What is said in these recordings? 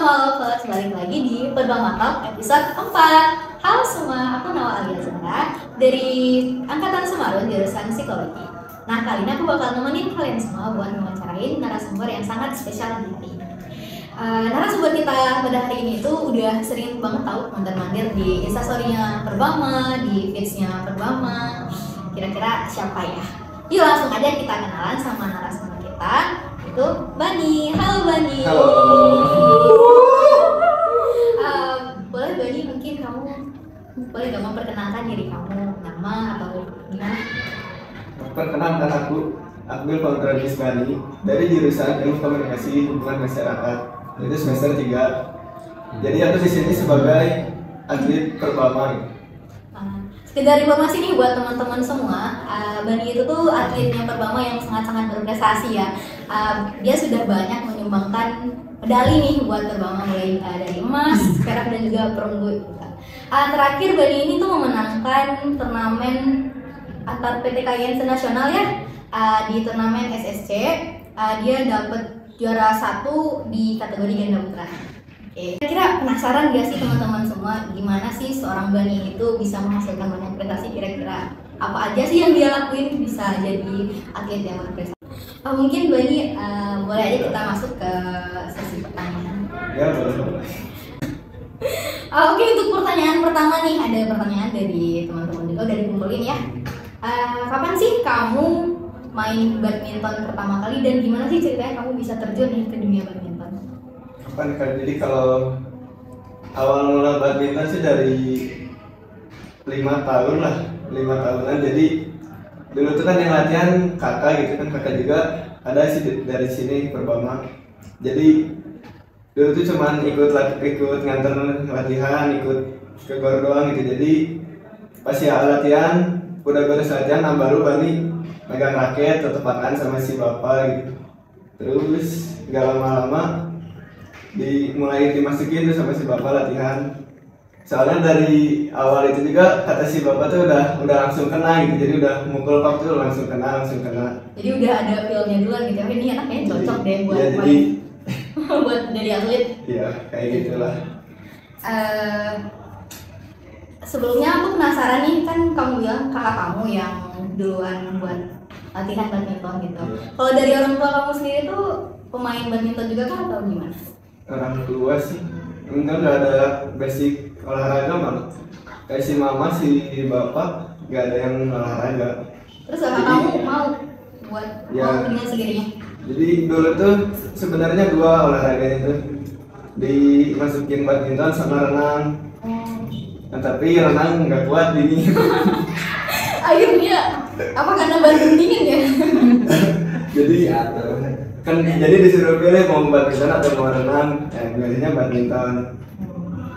Halo Lovers, balik lagi di Perbama Talk episode 4. Halo semua, aku Nawa Alia Zara dari Angkatan Semarang jurusan Psikologi. Nah, kali ini aku bakal nemenin kalian semua buat mewawancarain narasumber yang sangat spesial di hari ini. Narasumber kita pada hari ini tuh udah sering banget tahu mandir-mandir di instastory-nya Perbama, di feeds-nya Perbama. Kira-kira siapa ya? Yuk langsung aja kita kenalan sama narasumber kita. Itu Bani. Halo Bani. Halo. Boleh Bani, mungkin kamu boleh gak memperkenalkan diri kamu, nama atau gimana? Perkenalkan aku Founder Bani dari jurusan Ilmu Komunikasi Hubungan Masyarakat. Itu semester 3. Jadi aku di sini sebagai atlet Perbama. Sekedar informasi nih buat teman-teman semua, Bani itu tuh atletnya Perbama yang sangat-sangat berprestasi ya. Dia sudah banyak menyumbangkan medali nih buat Perbama, mulai dari emas, perak dan juga perunggu. Terakhir Bani ini tuh memenangkan turnamen antar PTKIN nasional ya, di turnamen SSC. Dia dapat juara 1 di kategori ganda putra. Kira-kira penasaran gak sih teman-teman semua gimana sih seorang Bani itu bisa menghasilkan banyak prestasi? Kira-kira apa aja sih yang dia lakuin bisa jadi atlet yang berprestasi? Mungkin Bani boleh aja kita masuk ke sesi pertanyaan. Ya, boleh. Oke, untuk pertanyaan pertama nih, ada pertanyaan dari teman-teman juga dari kumpulin ya. Kapan sih kamu main badminton pertama kali dan gimana sih ceritanya kamu bisa terjun nih ke dunia badminton? Jadi kalau awal mula badminton sih dari 5 tahun lah, 5 tahunan. Jadi dulu tuh kan yang latihan kakak gitu kan, kakak juga ada sih dari sini Perbama. Jadi dulu tuh cuman ikut nganter latihan, ikut ke gor doang gitu. Jadi pas ya latihan udah beres latihan, nah baru Bani megang raket, tetepakan sama si bapak gitu. Terus gak lama-lama mulai dimasukin tuh sama si bapak latihan. Soalnya dari awal itu juga kata si bapak tuh udah langsung kena gitu. Jadi udah mukul pak tuh langsung kena. Jadi udah ada feel-nya duluan gitu. Ini anaknya cocok deh buat ya, main. Buat jadi atlet. Iya, kayak gitulah. Sebelumnya aku penasaran nih, kan kamu bilang kakak kamu yang duluan buat latihan badminton gitu. Kalau dari orang tua kamu sendiri tuh pemain badminton juga kan atau gimana? Orang tua sih enggak ada basic olahraga malah. Kayak si mama si bapak nggak ada yang olahraga. Terus kakak kamu mau buat mau dengan sendirinya? Jadi dulu tuh sebenarnya 2 olahraganya tuh dimasukin badminton sama renang. Nah, tapi renang nggak kuat dingin. Akhirnya apa karena Bandung dingin ya? Jadi jadi disuruh pilih mau badminton atau mau renang. Pilihnya badminton.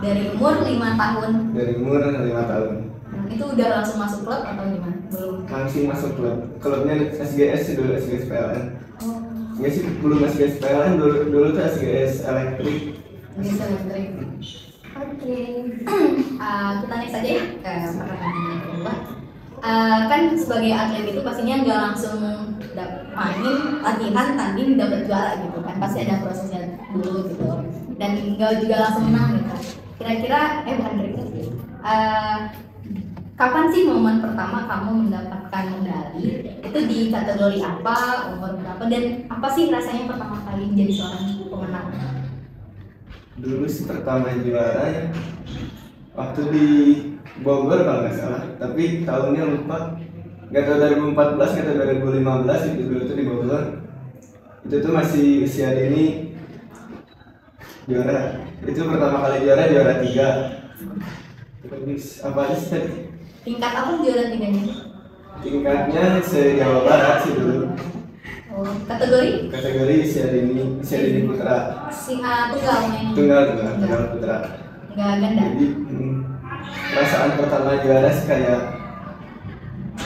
Dari umur 5 tahun. Dari umur 5 tahun. Itu udah langsung masuk klub atau gimana? Belum. Langsung masuk klub. Klubnya SGS dulu, SGS PLN. Nggak sih, belum SGS PLN, dulu tuh SGS elektrik. SGS elektrik. Oke. Kita next aja ya ke pertanyaan kedua. Kan sebagai atlet itu pastinya nggak langsung main latihan tanding dapat juara gitu kan, pasti ada prosesnya dulu gitu, dan nggak juga langsung menang gitu. Kira-kira kapan sih momen pertama kamu mendapatkan medali? Itu di kategori apa, umur berapa, dan apa sih rasanya pertama kali menjadi seorang pemenang? Dulu sih pertama juara ya waktu di Bogor kalau nggak salah, tapi tahunnya lupa. Nggak tahu 2014, nggak tahu 2015 itu dulu tuh di Bogor. Itu tuh masih usia dini juara. Itu pertama kali juara 3. Terus apa aja sih tadi? Tingkat apa juara 3-nya? Tingkatnya se-Jawa Barat sih dulu. Kategori usia dini putra. Tunggal main. Tunggal putra. Nggak ganda. Jadi perasaan pertama juara sih kayak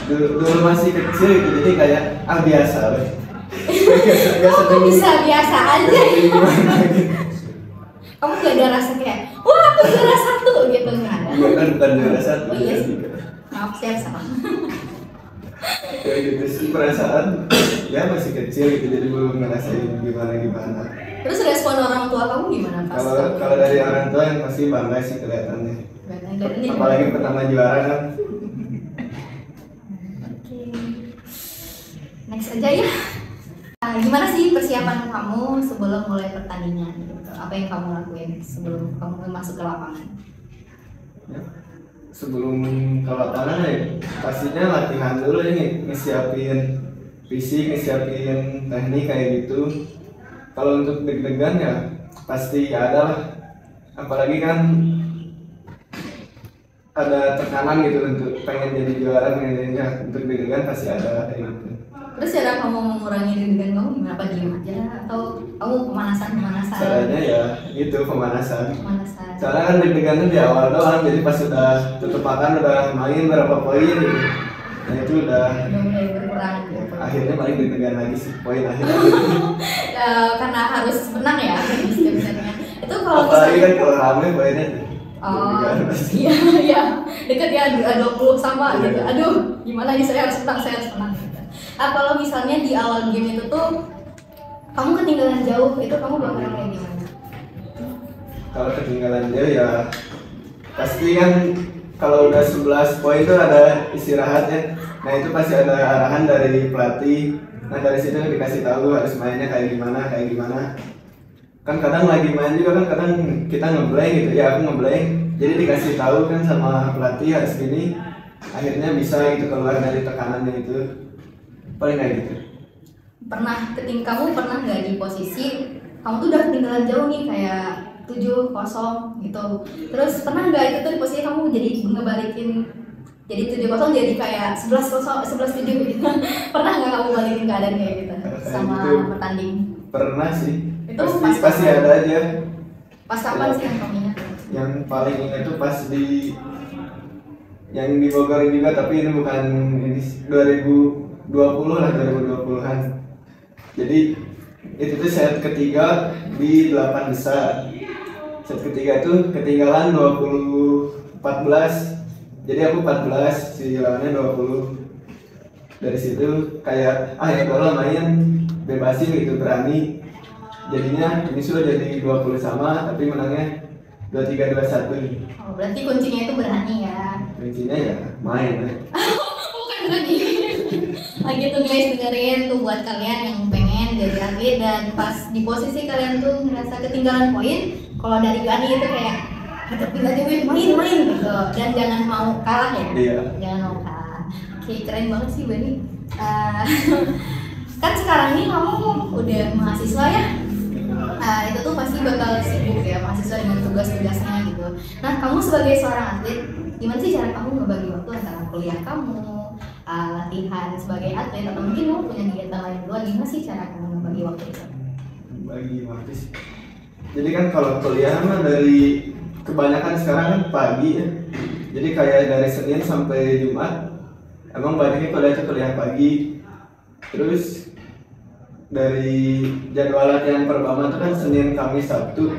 dulu masih kecil gitu, jadi kayak biasa lah. Kamu bisa biasa aja. Kamu gak ada rasa kayak wah aku juara 1 gitu, nggak ada. Bukan juara 1. Oh iya sih. Maaf saya salah. Kayak gitu sih perasaan ya masih kecil gitu, jadi belum ngerasain gimana. Terus respon orang tua kamu gimana pas? Kalau dari orang tua yang pasti bangga sih kelihatannya. Apalagi pertama juara kan. Oke. Next aja ya. Gimana sih persiapan kamu sebelum mulai pertandingan gitu? Apa yang kamu lakuin sebelum kamu masuk ke lapangan? Ya. Sebelum ke lapangan ya pastinya latihan dulu ini, ngesiapin fisik, ngesiapin teknik kayak gitu. Kalau untuk deg-degan ya pasti ada lah, apalagi kan ada tekanan gitu untuk pengen jadi juara, ya untuk deg-degan pasti ada kayak gitu. Terus cara kamu mengurangi deg-degan kamu gimana? Apa diem aja atau kamu pemanasan? Caranya ya itu pemanasan. Pemanasan. Soalnya kan deg-degan itu di awal doang, jadi pas sudah tutup makan udah main berapa poin gitu, nah itu udah mulai berkurang gitu. Akhirnya paling deg-degan lagi sih poin akhirnya. Karena harus menang ya setiap setnya. Itu kalau apalagi misalnya kan kalau rame poinnya iya iya deket ya 20 sama gitu. Aduh gimana nih, saya harus menang gitu. Kalau misalnya di awal game itu tuh kamu ketinggalan jauh, itu kamu bakal kayak gimana? Kalau ketinggalan jauh ya pasti kan kalau udah 11 poin tuh ada istirahat ya. Nah itu pasti ada arahan dari pelatih. Nah dari situ dikasih tahu harus mainnya kayak gimana. Kan kadang lagi main juga kan kadang kita ngeblank gitu ya, aku ngeblank. Jadi dikasih tahu kan sama pelatih harus gini. Akhirnya bisa gitu keluar dari tekanannya itu. Paling kayak gitu. Kamu pernah nggak di posisi kamu tuh udah ketinggalan jauh nih kayak 7-0 gitu. Terus pernah nggak itu tuh di posisi kamu jadi ngebalikin jadi 7-0 jadi kayak 11-0, 11-7 gitu. Pernah nggak kamu balikin keadaan kayak gitu sama itu pertanding? Pernah sih. Itu Pasti ada aja. Pas kapan sih yang kamu ingat? Yang paling ingat tuh pas yang di Bogor juga, tapi ini bukan ini 2020 lah, 2020-an. Jadi itu tuh set ketiga di 8 besar. Set ketiga tuh ketinggalan 20-14. Jadi aku 14, si lawannya 20. Dari situ kayak ya kalau main bebasin gitu, berani. Jadinya ini sudah jadi 20 sama, tapi menangnya 23-21. Oh, berarti kuncinya itu berani ya. Kuncinya ya main ya. Bukan berani. Lagi tuh guys, dengerin tuh buat kalian yang pengen jadi atlet dan pas di posisi kalian tuh ngerasa ketinggalan poin, kalau dari Gani itu kayak hadapi main gitu, dan jangan mau kalah ya. Iya. Jangan mau kalah. Oke, keren banget sih Bani. Kan sekarang ini kamu udah mahasiswa ya. Itu tuh pasti bakal sibuk ya mahasiswa dengan tugas-tugasnya gitu. Nah, kamu sebagai seorang atlet, gimana sih cara kamu ngebagi waktu antara kuliah kamu, latihan sebagai atlet, atau mungkin kamu punya kegiatan lain di luar? Gimana sih cara kamu ngebagi waktu itu? Bagi waktu sih. Jadi kan kalau kuliah mah dari kebanyakan sekarang kan pagi ya. Jadi kayak dari Senin sampai Jumat emang banyaknya kuliah pagi. Terus dari jadwal latihan Perbama itu kan Senin, Kamis, Sabtu.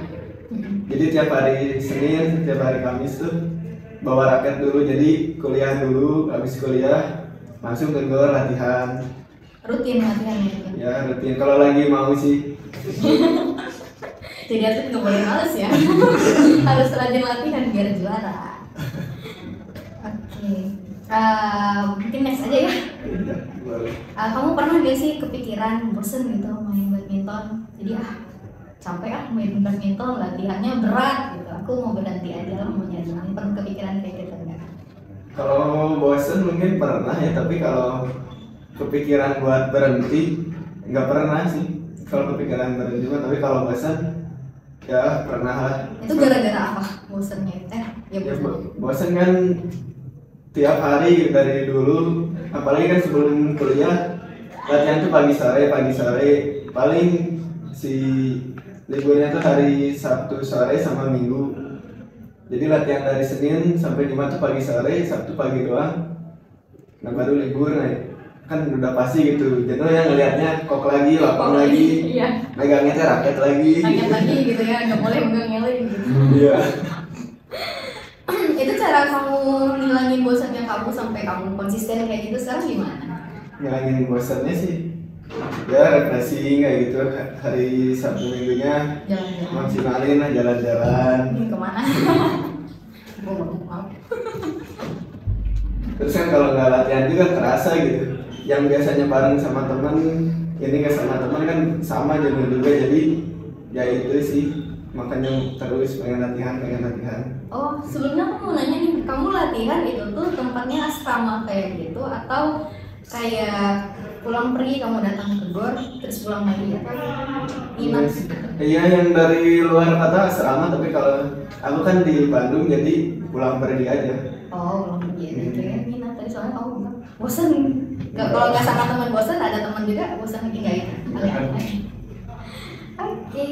Jadi tiap hari Senin, tiap hari Kamis tuh bawa raket dulu. Jadi kuliah dulu, habis kuliah langsung ke gor latihan. Rutin latihannya gitu? Ya rutin, kalau lagi mau sih. Jadi atlet nggak boleh males ya. Harus rajin latihan biar juara. Oke. Mungkin next aja ya. Iya, boleh. Kamu pernah gak sih kepikiran bosen gitu main badminton? Jadi capek main badminton, latihannya berat gitu. Aku mau berhenti aja lah, mau nyari lain. Pernah kepikiran kayak gitu enggak? Kalau bosen mungkin pernah ya, tapi kalau kepikiran buat berhenti nggak pernah sih. Kalau kepikiran berhenti mah, tapi kalau bosen ya pernah lah. Itu gara-gara apa bosennya? Ya bosen kan tiap hari dari dulu, apalagi kan sebelum kuliah latihan tuh pagi sore, paling si liburnya tuh hari Sabtu sore sama Minggu. Jadi latihan dari Senin sampai Jumat tuh pagi sore, Sabtu pagi doang. Nah baru libur, kan udah pasti gitu. Jadi yang ngelihatnya kok lagi, lapang lagi, iya. megangnya teh raket lagi gitu ya, nggak boleh megang lagi gitu. Iya. Itu cara kamu ngilangin bosannya kamu sampai kamu konsisten kayak gitu sekarang gimana? Ngilangin bosannya sih ya refreshing kayak gitu. Hari Sabtu Minggunya Jalan-jalan. maksimalin lah jalan-jalan. Ini kemana? Gue mau. Terus kan kalau nggak latihan juga kerasa gitu. Yang biasanya bareng sama teman, ini nggak sama teman kan sama jenuh juga. Jadi ya itu sih, makanya terus pengen latihan. Oh, sebelumnya aku mau nanya nih, kamu latihan itu tuh tempatnya asrama kayak gitu atau kayak pulang pergi kamu datang ke GOR terus pulang lagi atau nginap? Iya, yang dari luar kota asrama, tapi kalau aku kan di Bandung jadi pulang pergi aja. Oh, pulang pergi aja. Kayak nginap tadi soalnya kamu bilang bosan. Kalau nggak sama teman bosan, ada teman juga bosan lagi nggak ya? Oke.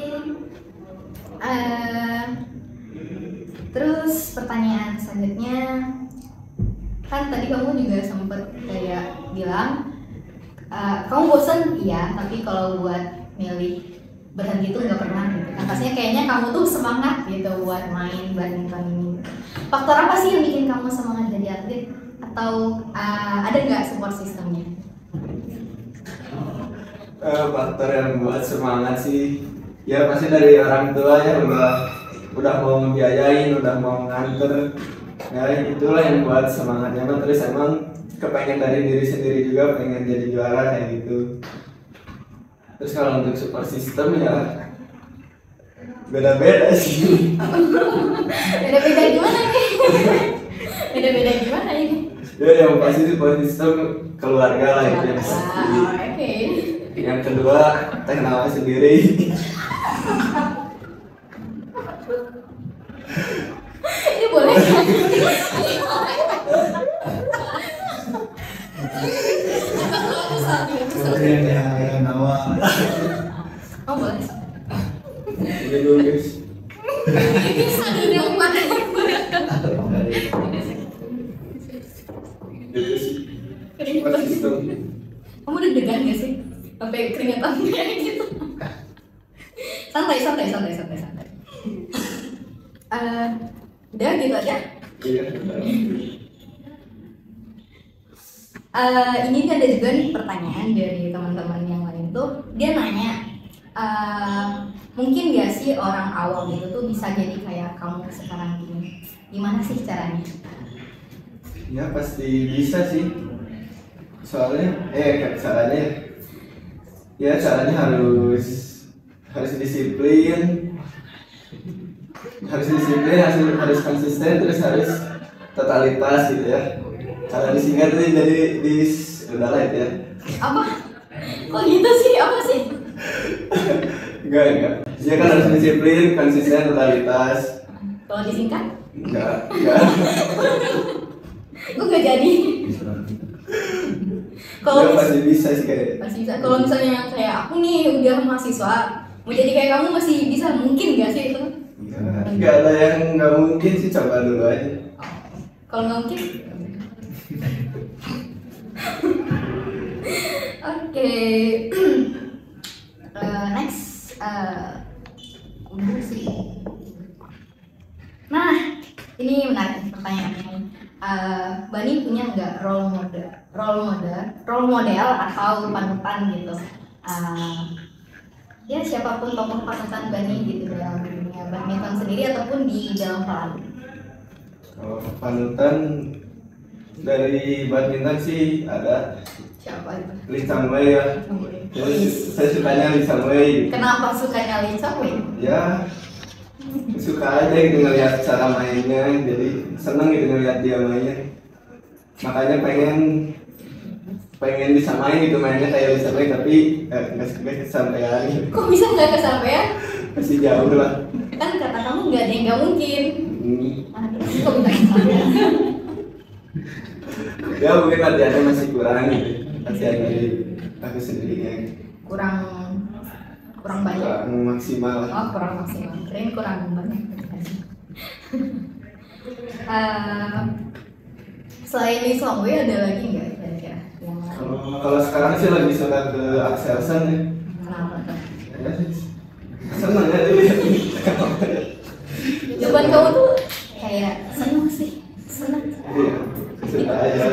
Terus pertanyaan selanjutnya, kan tadi kamu juga sempet kayak bilang kamu bosan, iya, tapi kalau buat milih berhenti tuh nggak pernah gitu. Kan pastinya kayaknya kamu tuh semangat gitu buat main badminton ini. Faktor apa sih yang bikin kamu semangat jadi atlet? Atau ada nggak support sistemnya? Faktor yang buat semangat sih, ya pasti dari orang tua ya, udah mau ngebiayain, udah mau nganter, ya itulah yang buat semangatnya. Terus emang kepengen dari diri sendiri juga, pengen jadi juara kayak gitu. Terus kalau untuk support system ya beda-beda sih. Beda-beda gimana nih? Beda-beda gimana ini? Ya yang pasti support system keluarga lah itu yang pasti. Oke. Yang kedua teknologi sendiri. Ini boleh kan? Oh boleh. Udah dulu guys. Yang mana? Gitu sih. Keringetan. Support system. Kamu deg-degan gak sih? Sampai keringetan kayak gitu. Santai. Udah gitu aja. Iya. Ini ada juga nih pertanyaan dari teman-teman yang lain tuh, dia nanya, mungkin gak sih orang awam itu tuh bisa jadi kayak kamu sekarang ini? Gimana sih caranya? Ya pasti bisa sih. Soalnya caranya ya caranya harus disiplin, harus konsisten, terus harus totalitas gitu ya. Kalau disingkat tuh jadi udahlah itu ya. Apa? Kok gitu sih? Apa sih? Enggak. Dia kan harus disiplin, konsisten, totalitas. Kalau disingkat? Enggak. Gue gak jadi. Kalau Ya pasti bisa sih kayak. masih bisa. Kalau misalnya kayak aku nih udah mahasiswa, mau jadi kayak kamu masih bisa, mungkin gak sih itu? Enggak ada yang nggak mungkin sih, coba dulu aja. Kalau nggak mungkin? Oke. Next. Udah sih. Nah, ini menarik pertanyaannya. Bani punya nggak role model atau panutan gitu? Ya siapapun tokoh panutan Bani gitu dalam dunia badminton sendiri ataupun di dalam pelan. Kalau panutan dari badminton sih ada Siapa itu? Lee Chang Wei ya. Saya sukanya Lee Chang Wei. Kenapa sukanya Lee Chang Wei? Ya suka aja gitu ngeliat cara mainnya, jadi seneng gitu ngeliat dia mainnya. Makanya pengen bisa main gitu, mainnya kayak Lee Chang Wei, tapi nggak kesampaian. Kok bisa nggak kesampaian? Masih jauh lah. Kan kata kamu nggak ada yang nggak mungkin. Terus kok bisa kesampaian? Ya mungkin latihannya masih kurang gitu, latihan dari aku sendirinya kurang banyak. kurang maksimal. Oh, kurang maksimal. Keren kurang banyak. Selain Lee Chang Wei ada lagi nggak kira-kira yang lain? Kalau sekarang sih lagi suka ke Axelsen ya. Kenapa tuh? Ya, seneng ya dia. Jawaban kamu tuh kayak seneng sih, seneng. Iya, suka aja.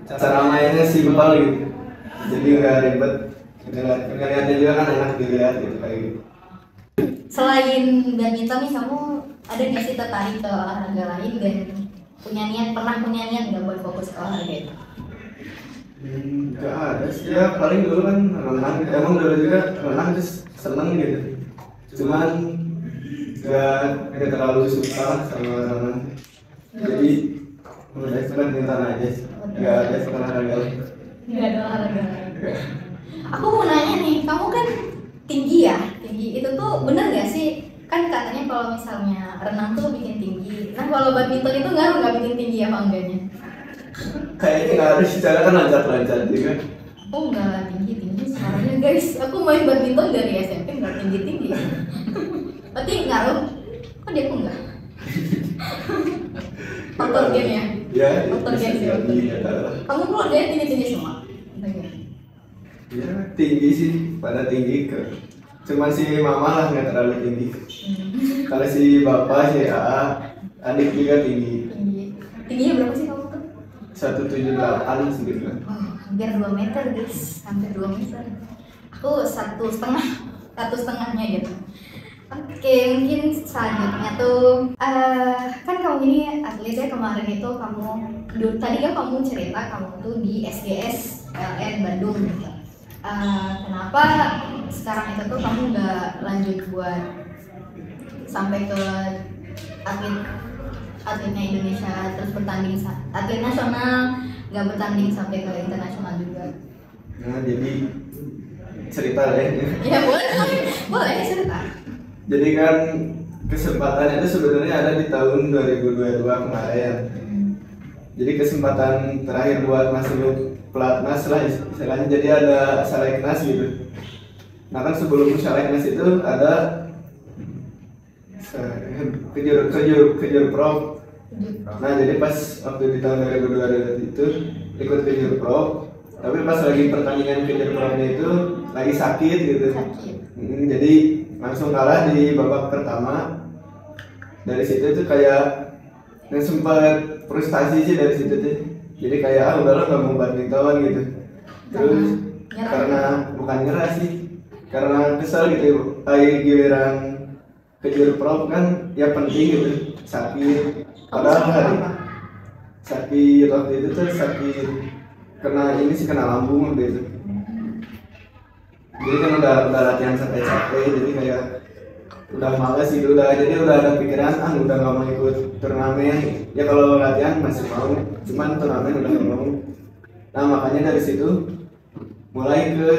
Cara mainnya simpel gitu, jadi nggak ribet. Ngeliatnya juga kan enak dilihat gitu kayak gitu. Selain badminton nih, kamu ada nggak sih tertarik ke olahraga lain dan pernah punya niat nggak buat fokus ke olahraga itu? Nggak ada sih ya, paling dulu kan renang, emang dulu juga renang terus seneng gitu, cuman nggak terlalu suka sama renang, jadi udah badminton aja sih, nggak ada olahraga lain. Nggak ada olahraga lain. Aku mau nanya nih, kamu kan tinggi ya, tinggi itu tuh bener nggak sih? Kan katanya kalau misalnya renang tuh bikin tinggi. Nah kalau badminton itu nggak bikin tinggi apa enggaknya? Kayaknya nggak ada sih, cara kan lancar-lancar juga. Oh nggak tinggi suaranya guys. Aku main badminton dari SMP nggak tinggi. Berarti ngaruh? Kok dia aku nggak? Faktor gen ya? Ya, Faktor gen sih. Kamu keluarganya tinggi semua? Ya tinggi sih, pada tinggi ke. Cuma si mama lah nggak terlalu tinggi. Kalau si bapak, si adik juga tinggi. Tingginya berapa sih kamu tuh? 178 segitu kan. Oh, hampir 2 meter guys, hampir 2 meter. Aku 1,5 gitu. Oke, mungkin selanjutnya tuh kan kamu ini atletnya kemarin itu tadi kan kamu cerita kamu tuh di SGS PLN Bandung gitu. Kenapa sekarang itu tuh kamu nggak lanjut buat sampai ke atletnya Indonesia terus bertanding atlet nasional, nggak bertanding sampai ke internasional juga? Nah jadi cerita deh. Ya boleh cerita. Jadi kan kesempatan itu sebenarnya ada di tahun 2022 kemarin. Jadi kesempatan terakhir buat masuk pelatnas lah istilahnya, jadi ada seleknas gitu. Nah kan sebelum seleknas itu ada kejur pro. Nah jadi pas waktu di tahun 2022 itu ikut kejur pro, tapi pas lagi pertandingan kejur pro-nya itu lagi sakit gitu. Jadi langsung kalah di babak pertama. Dari situ tuh kayak sempat frustasi sih dari situ tuh. Jadi kayak udahlah nggak mau badminton gitu. Terus karena bukan nyerah sih, karena kesel gitu. Kayak giliran kejur pro kan ya penting gitu, sakit. Padahal sakit waktu itu tuh sakit kena lambung gitu. Jadi kan udah latihan sampai capek, jadi kayak udah males gitu, jadi udah ada pikiran udah nggak mau ikut turnamen. Ya kalau latihan masih mau, cuman turnamen udah nggak mau. Nah makanya dari situ mulai ke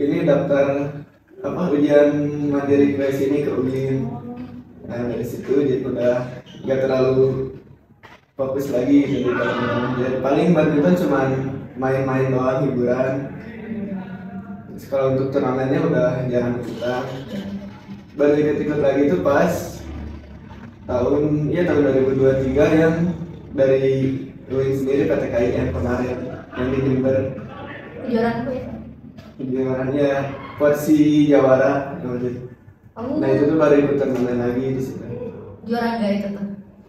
ini daftar ujian mandiri ke sini ke UIN. Nah dari situ jadi udah nggak terlalu fokus lagi jadi paling badminton cuman main-main doang, hiburan. Kalau untuk turnamennya udah jarang ikutan. Baru ikut lagi itu pas tahun 2023 yang dari UIN sendiri PTKIN kemarin yang di Jember. Kejuaraan apa ya? Kejuaraannya porsi Jawara. Nah itu tuh baru ikut turnamen lagi di situ. Juara enggak itu tuh?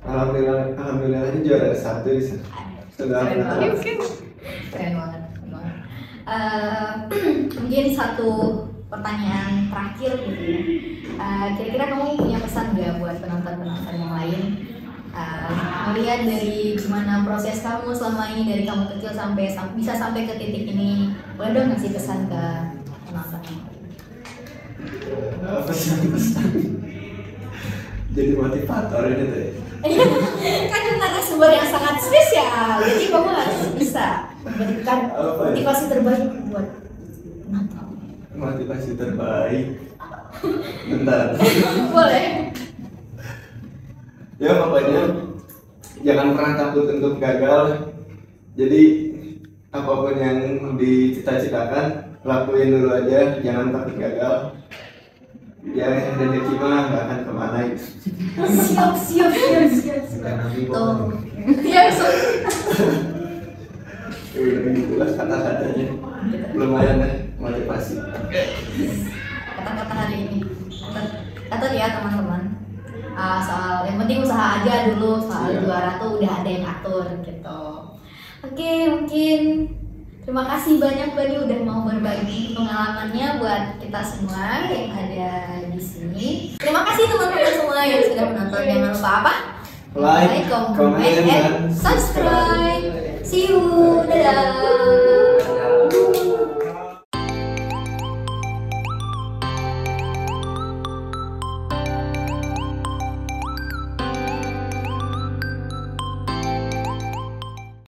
Alhamdulillahnya juara 1 di sana. Sudah Keren banget. Mungkin satu pertanyaan terakhir gitu ya. Kira-kira kamu punya pesan nggak buat penonton-penonton yang lain? Melihat dari gimana proses kamu selama ini dari kamu kecil bisa sampai ke titik ini, boleh dong ngasih pesan ke penonton yang lain? Pesan jadi motivator ini tuh. Kan narasumber yang sangat spesial, jadi kamu harus bisa memberikan motivasi terbaik buat penonton. Motivasi terbaik. Bentar. Boleh. Ya pokoknya jangan pernah takut untuk gagal. Jadi apapun yang dicita-citakan lakuin dulu aja, jangan takut gagal. Ya rezeki mah nggak akan kemana itu. Siap. Tuh. Ya Itulah kata-katanya. Lumayan deh motivasi. Kata-kata hari ini. Kata ya teman-teman. Soal yang penting usaha aja dulu, soal juara tuh udah ada yang atur gitu. Oke, mungkin Terima kasih banyak Bani udah mau berbagi pengalamannya buat kita semua yang ada di sini. Terima kasih teman-teman semua yang sudah menonton. Jangan lupa apa? Like, comment, and dan subscribe. See you.